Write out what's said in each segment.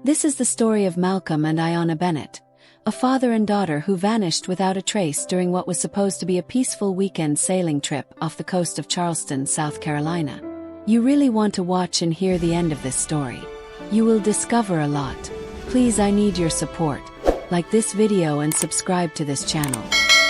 This is the story of Malcolm and Ayana Bennett, a father and daughter who vanished without a trace during what was supposed to be a peaceful weekend sailing trip off the coast of Charleston, South Carolina. You really want to watch and hear the end of this story. You will discover a lot. Please, I need your support. Like this video and subscribe to this channel.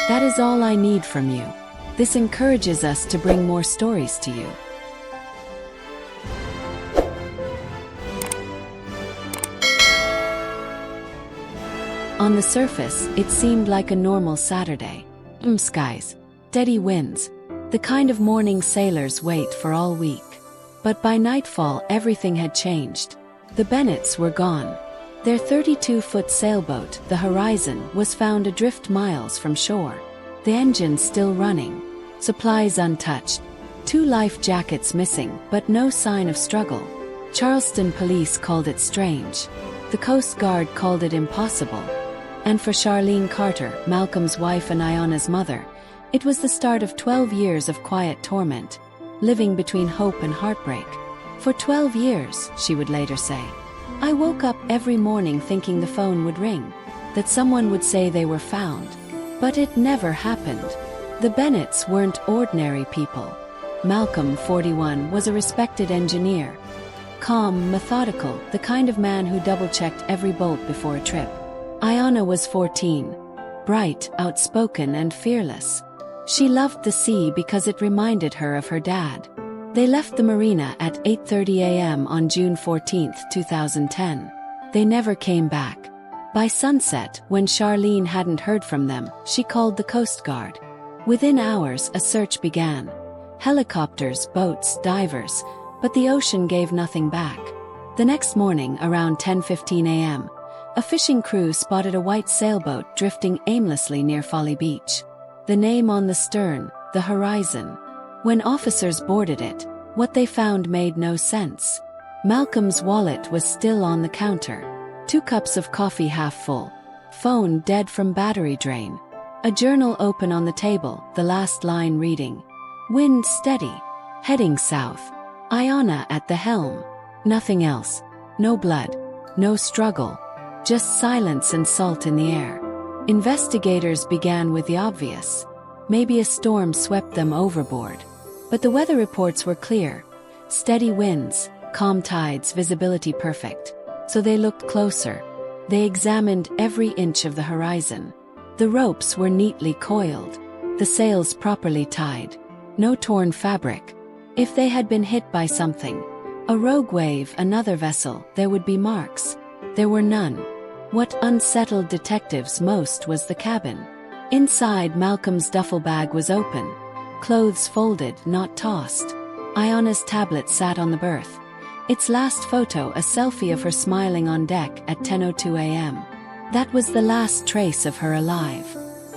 That is all I need from you. This encourages us to bring more stories to you. On the surface, it seemed like a normal Saturday. Skies, steady winds, the kind of morning sailors wait for all week. But by nightfall, everything had changed. The Bennetts were gone. Their 32-foot sailboat, the Horizon, was found adrift miles from shore. The engine still running, supplies untouched, 2 life jackets missing, but no sign of struggle. Charleston police called it strange. The Coast Guard called it impossible. And for Charlene Carter, Malcolm's wife and Ayana's mother, it was the start of 12 years of quiet torment, living between hope and heartbreak. For 12 years, she would later say, I woke up every morning thinking the phone would ring, that someone would say they were found. But it never happened. The Bennetts weren't ordinary people. Malcolm, 41, was a respected engineer. Calm, methodical, the kind of man who double-checked every bolt before a trip. Ayana was 14, bright, outspoken and fearless. She loved the sea because it reminded her of her dad. They left the marina at 8:30 a.m. on June 14, 2010. They never came back. By sunset, when Charlene hadn't heard from them, she called the Coast Guard. Within hours, a search began. Helicopters, boats, divers, but the ocean gave nothing back. The next morning, around 10:15 a.m., a fishing crew spotted a white sailboat drifting aimlessly near Folly Beach. The name on the stern, the Horizon. When officers boarded it, what they found made no sense. Malcolm's wallet was still on the counter. 2 cups of coffee half full. Phone dead from battery drain. A journal open on the table, the last line reading, wind steady, heading south. Ayana at the helm. Nothing else. No blood. No struggle. Just silence and salt in the air. Investigators began with the obvious. Maybe a storm swept them overboard. But the weather reports were clear. Steady winds, calm tides, visibility perfect. So they looked closer. They examined every inch of the Horizon. The ropes were neatly coiled. The sails properly tied. No torn fabric. If they had been hit by something, a rogue wave, another vessel, there would be marks. There were none. What unsettled detectives most was the cabin. Inside, Malcolm's duffel bag was open. Clothes folded, not tossed. Ayana's tablet sat on the berth. Its last photo, a selfie of her smiling on deck at 10:02 a.m. That was the last trace of her alive.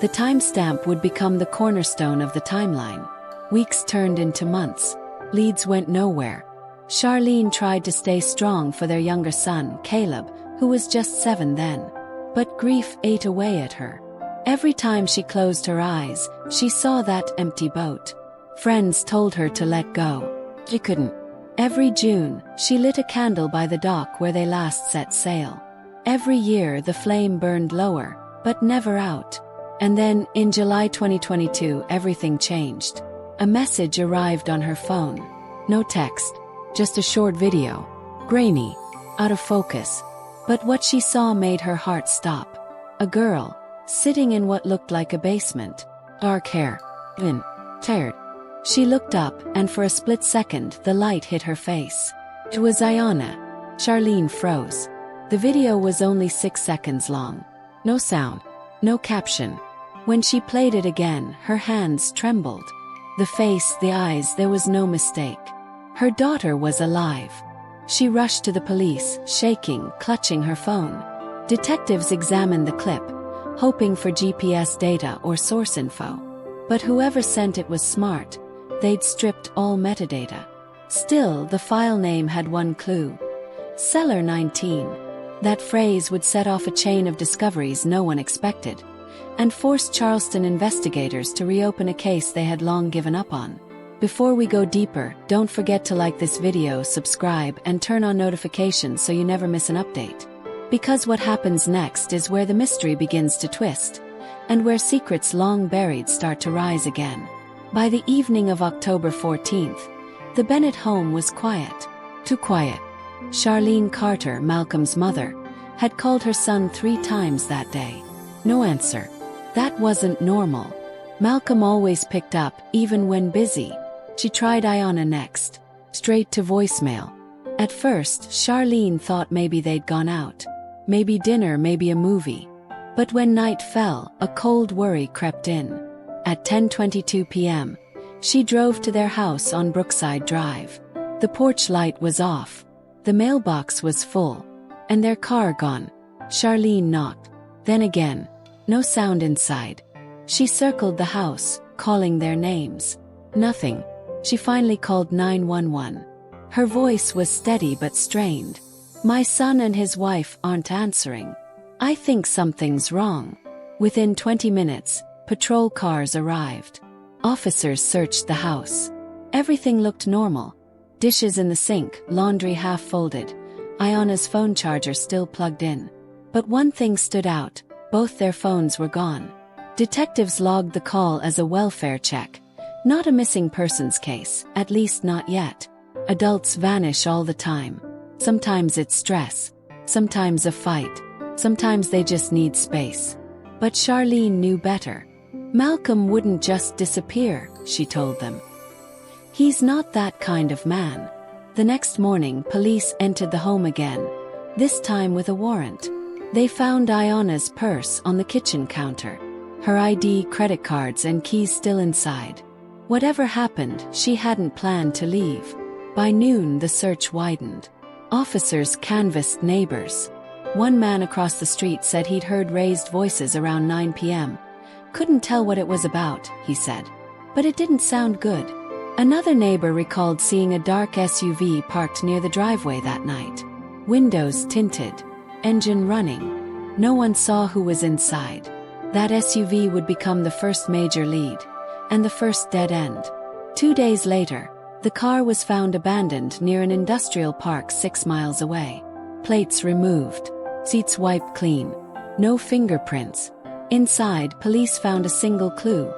The timestamp would become the cornerstone of the timeline. Weeks turned into months. Leads went nowhere. Charlene tried to stay strong for their younger son, Caleb, who was just 7 then. But grief ate away at her. Every time she closed her eyes, she saw that empty boat. Friends told her to let go. She couldn't. Every June, she lit a candle by the dock where they last set sail. Every year the flame burned lower, but never out. And then, in July 2022, everything changed. A message arrived on her phone. No text, just a short video. Grainy, out of focus. But what she saw made her heart stop. A girl, sitting in what looked like a basement. Dark hair. Tired. She looked up, and for a split second, the light hit her face. It was Ayana. Charlene froze. The video was only 6 seconds long. No sound. No caption. When she played it again, her hands trembled. The face, the eyes, there was no mistake. Her daughter was alive. She rushed to the police, shaking, clutching her phone. Detectives examined the clip, hoping for GPS data or source info. But whoever sent it was smart. They'd stripped all metadata. Still, the file name had one clue. Seller 19. That phrase would set off a chain of discoveries no one expected, and forced Charleston investigators to reopen a case they had long given up on. Before we go deeper, don't forget to like this video, subscribe, and turn on notifications so you never miss an update. Because what happens next is where the mystery begins to twist, and where secrets long buried start to rise again. By the evening of October 14th, the Bennett home was quiet. Too quiet. Charlene Carter, Malcolm's mother, had called her son 3 times that day. No answer. That wasn't normal. Malcolm always picked up, even when busy. She tried Ayana next. Straight to voicemail. At first, Charlene thought maybe they'd gone out. Maybe dinner, maybe a movie. But when night fell, a cold worry crept in. At 10:22 p.m., she drove to their house on Brookside Drive. The porch light was off. The mailbox was full. And their car gone. Charlene knocked. Then again. No sound inside. She circled the house, calling their names. Nothing. She finally called 911. Her voice was steady but strained. "My son and his wife aren't answering. I think something's wrong." Within 20 minutes, patrol cars arrived. Officers searched the house. Everything looked normal. Dishes in the sink, laundry half folded, Ayana's phone charger still plugged in. But one thing stood out: both their phones were gone. Detectives logged the call as a welfare check. Not a missing persons case, at least not yet. Adults vanish all the time. Sometimes it's stress. Sometimes a fight. Sometimes they just need space. But Charlene knew better. Malcolm wouldn't just disappear, she told them. He's not that kind of man. The next morning, police entered the home again, this time with a warrant. They found Ayana's purse on the kitchen counter. Her ID, credit cards, and keys still inside. Whatever happened, she hadn't planned to leave. By noon, the search widened. Officers canvassed neighbors. One man across the street said he'd heard raised voices around 9 p.m. Couldn't tell what it was about, he said. But it didn't sound good. Another neighbor recalled seeing a dark SUV parked near the driveway that night. Windows tinted. Engine running. No one saw who was inside. That SUV would become the first major lead. And the first dead end. 2 days later, the car was found abandoned near an industrial park 6 miles away. Plates removed. Seats wiped clean. No fingerprints. Inside, police found a single clue.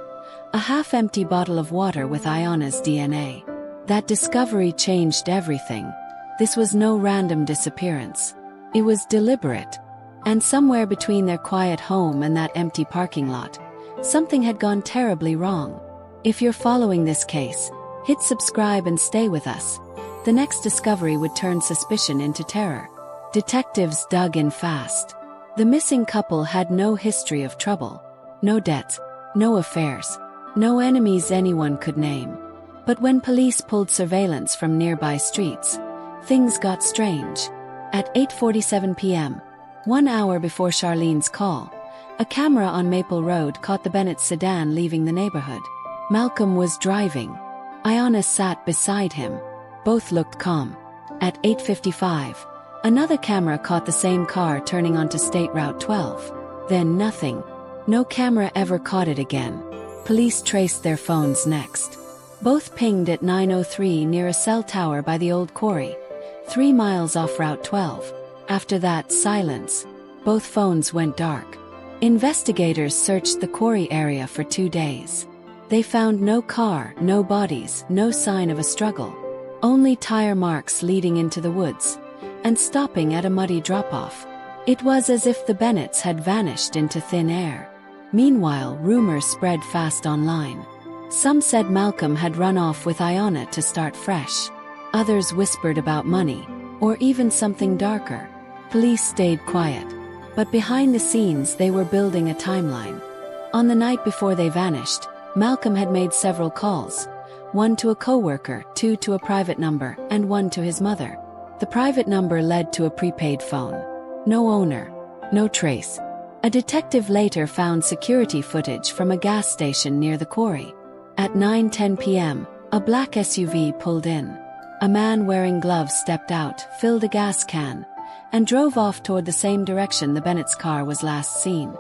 A half-empty bottle of water with Ayana's DNA. That discovery changed everything. This was no random disappearance. It was deliberate. And somewhere between their quiet home and that empty parking lot, something had gone terribly wrong. If you're following this case, hit subscribe and stay with us. The next discovery would turn suspicion into terror. Detectives dug in fast. The missing couple had no history of trouble. No debts. No affairs. No enemies anyone could name. But when police pulled surveillance from nearby streets, things got strange. At 8:47 p.m., 1 hour before Charlene's call, a camera on Maple Road caught the Bennett sedan leaving the neighborhood. Malcolm was driving. Ayana sat beside him. Both looked calm. At 8:55, another camera caught the same car turning onto State Route 12. Then nothing. No camera ever caught it again. Police traced their phones next. Both pinged at 9:03 near a cell tower by the old quarry, 3 miles off Route 12. After that, silence. Both phones went dark. Investigators searched the quarry area for 2 days. They found no car, no bodies, no sign of a struggle. Only tire marks leading into the woods, and stopping at a muddy drop-off. It was as if the Bennetts had vanished into thin air. Meanwhile, rumors spread fast online. Some said Malcolm had run off with Ayana to start fresh. Others whispered about money, or even something darker. Police stayed quiet. But behind the scenes they were building a timeline. On the night before they vanished, Malcolm had made several calls. 1 to a coworker, 2 to a private number, and 1 to his mother. The private number led to a prepaid phone. No owner. No trace. A detective later found security footage from a gas station near the quarry. At 9:10 p.m., a black SUV pulled in. A man wearing gloves stepped out, filled a gas can, and drove off toward the same direction the Bennett's car was last seen.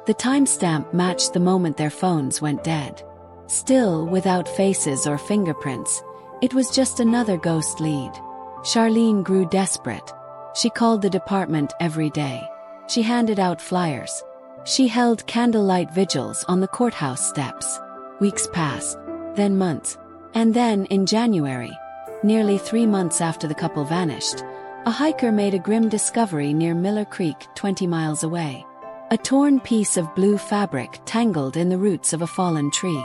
The timestamp matched the moment their phones went dead. Still, without faces or fingerprints, it was just another ghost lead. Charlene grew desperate. She called the department every day. She handed out flyers. She held candlelight vigils on the courthouse steps. Weeks passed, then months, and then in January, nearly 3 months after the couple vanished, a hiker made a grim discovery near Miller Creek, 20 miles away. A torn piece of blue fabric tangled in the roots of a fallen tree.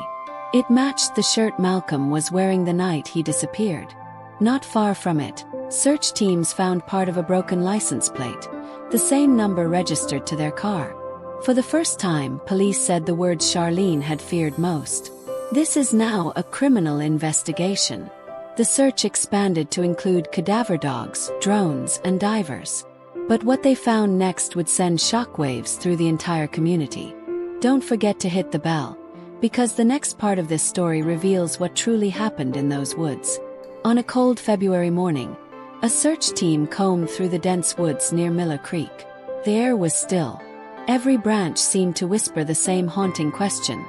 It matched the shirt Malcolm was wearing the night he disappeared. Not far from it, search teams found part of a broken license plate, the same number registered to their car. For the first time, police said the words Charlene had feared most. This is now a criminal investigation. The search expanded to include cadaver dogs, drones, and divers. But what they found next would send shockwaves through the entire community. Don't forget to hit the bell, because the next part of this story reveals what truly happened in those woods. On a cold February morning, a search team combed through the dense woods near Miller Creek. The air was still. Every branch seemed to whisper the same haunting question.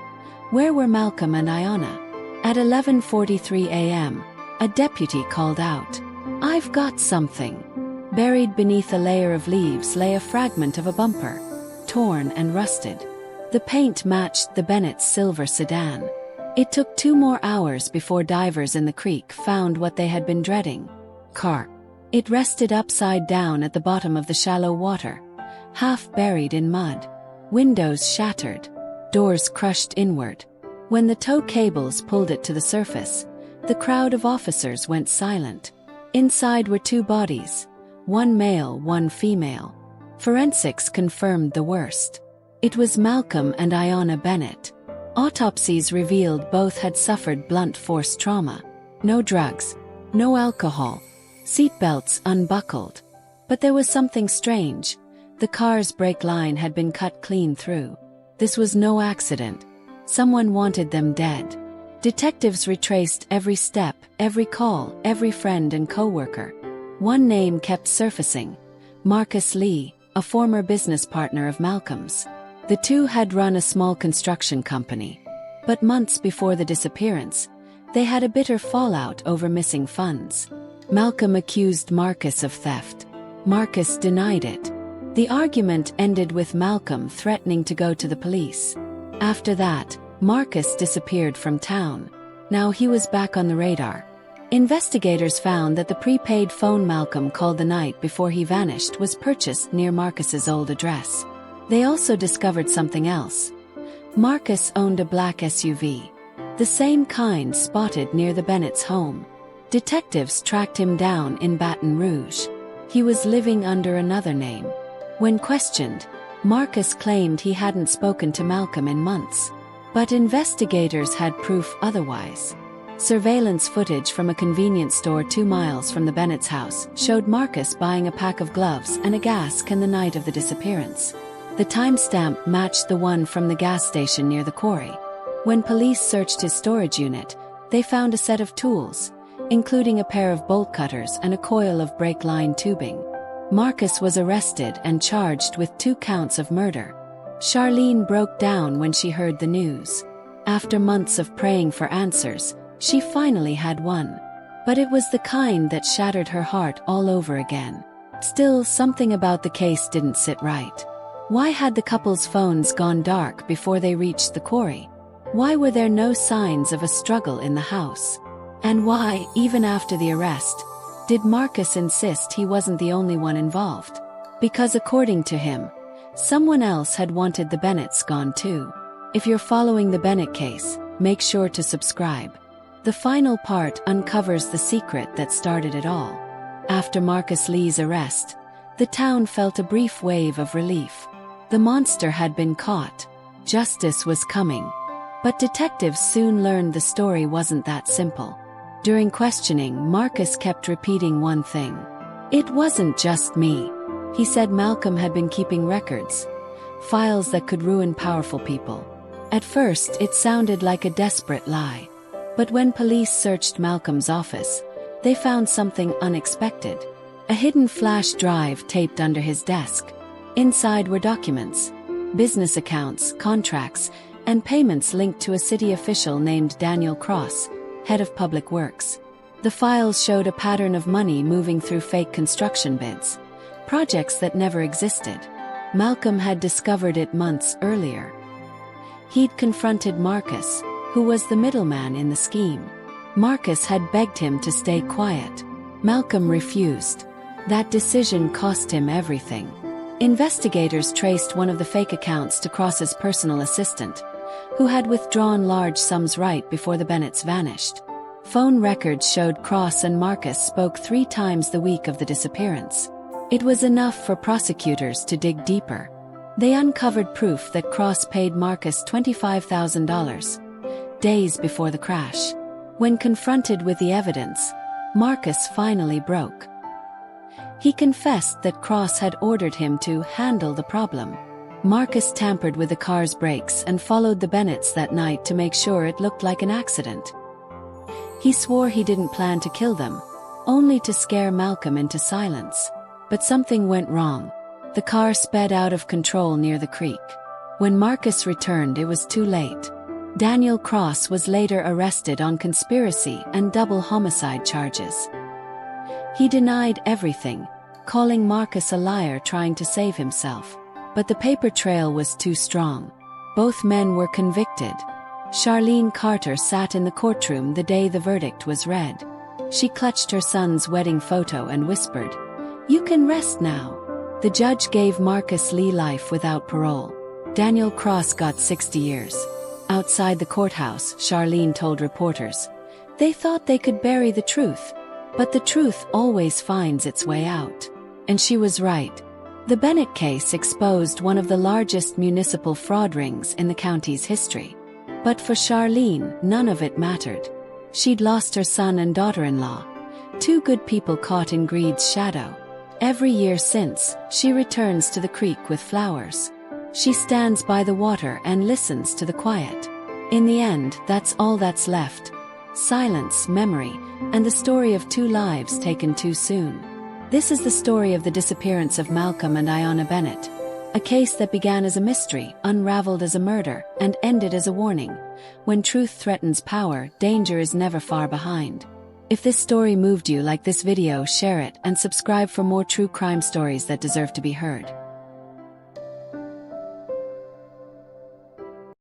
Where were Malcolm and Ayana? At 11:43 a.m., a deputy called out, "I've got something." Buried beneath a layer of leaves lay a fragment of a bumper, torn and rusted. The paint matched the Bennett's silver sedan. It took 2 more hours before divers in the creek found what they had been dreading. Car. It rested upside down at the bottom of the shallow water, half buried in mud. Windows shattered, doors crushed inward. When the tow cables pulled it to the surface, the crowd of officers went silent. Inside were 2 bodies, one male, one female. Forensics confirmed the worst. It was Malcolm and Ayana Bennett. Autopsies revealed both had suffered blunt force trauma. No drugs, no alcohol, seatbelts unbuckled. But there was something strange. The car's brake line had been cut clean through. This was no accident. Someone wanted them dead. Detectives retraced every step, every call, every friend and co-worker. One name kept surfacing: Marcus Lee, a former business partner of Malcolm's. The two had run a small construction company. But months before the disappearance, they had a bitter fallout over missing funds. Malcolm accused Marcus of theft. Marcus denied it. The argument ended with Malcolm threatening to go to the police. After that, Marcus disappeared from town. Now he was back on the radar. Investigators found that the prepaid phone Malcolm called the night before he vanished was purchased near Marcus's old address. They also discovered something else. Marcus owned a black SUV, the same kind spotted near the Bennett's home. Detectives tracked him down in Baton Rouge. He was living under another name. When questioned, Marcus claimed he hadn't spoken to Malcolm in months. But investigators had proof otherwise. Surveillance footage from a convenience store 2 miles from the Bennett's house showed Marcus buying a pack of gloves and a gas can the night of the disappearance. The timestamp matched the one from the gas station near the quarry. When police searched his storage unit, they found a set of tools, including a pair of bolt cutters and a coil of brake line tubing. Marcus was arrested and charged with 2 counts of murder. Charlene broke down when she heard the news. After months of praying for answers, she finally had one. But it was the kind that shattered her heart all over again. Still, something about the case didn't sit right. Why had the couple's phones gone dark before they reached the quarry? Why were there no signs of a struggle in the house? And why, even after the arrest, did Marcus insist he wasn't the only one involved? Because according to him, someone else had wanted the Bennetts gone too. If you're following the Bennett case, make sure to subscribe. The final part uncovers the secret that started it all. After Marcus Lee's arrest, the town felt a brief wave of relief. The monster had been caught. Justice was coming. But detectives soon learned the story wasn't that simple. During questioning, Marcus kept repeating one thing. "It wasn't just me." He said Malcolm had been keeping records, files that could ruin powerful people. At first, it sounded like a desperate lie. But when police searched Malcolm's office, they found something unexpected. A hidden flash drive taped under his desk. Inside were documents, business accounts, contracts, and payments linked to a city official named Daniel Cross, head of public works. The files showed a pattern of money moving through fake construction bids, projects that never existed. Malcolm had discovered it months earlier. He'd confronted Marcus, who was the middleman in the scheme. Marcus had begged him to stay quiet. Malcolm refused. That decision cost him everything. Investigators traced one of the fake accounts to Cross's personal assistant, who had withdrawn large sums right before the Bennetts vanished. Phone records showed Cross and Marcus spoke 3 times the week of the disappearance. It was enough for prosecutors to dig deeper. They uncovered proof that Cross paid Marcus $25,000 days before the crash. When confronted with the evidence, Marcus finally broke. He confessed that Cross had ordered him to handle the problem. Marcus tampered with the car's brakes and followed the Bennetts that night to make sure it looked like an accident. He swore he didn't plan to kill them, only to scare Malcolm into silence. But something went wrong. The car sped out of control near the creek. When Marcus returned, it was too late. Daniel Cross was later arrested on conspiracy and double homicide charges. He denied everything, calling Marcus a liar trying to save himself. But the paper trail was too strong. Both men were convicted. Charlene Carter sat in the courtroom the day the verdict was read. She clutched her son's wedding photo and whispered, "You can rest now." The judge gave Marcus Lee life without parole. Daniel Cross got 60 years. Outside the courthouse, Charlene told reporters, "They thought they could bury the truth, but the truth always finds its way out." And she was right. The Bennett case exposed one of the largest municipal fraud rings in the county's history. But for Charlene, none of it mattered. She'd lost her son and daughter-in-law, 2 good people caught in greed's shadow. Every year since, she returns to the creek with flowers. She stands by the water and listens to the quiet. In the end, that's all that's left. Silence, memory, and the story of 2 lives taken too soon. This is the story of the disappearance of Malcolm and Ayana Bennett. A case that began as a mystery, unraveled as a murder, and ended as a warning. When truth threatens power, danger is never far behind. If this story moved you, like this video, share it, and subscribe for more true crime stories that deserve to be heard.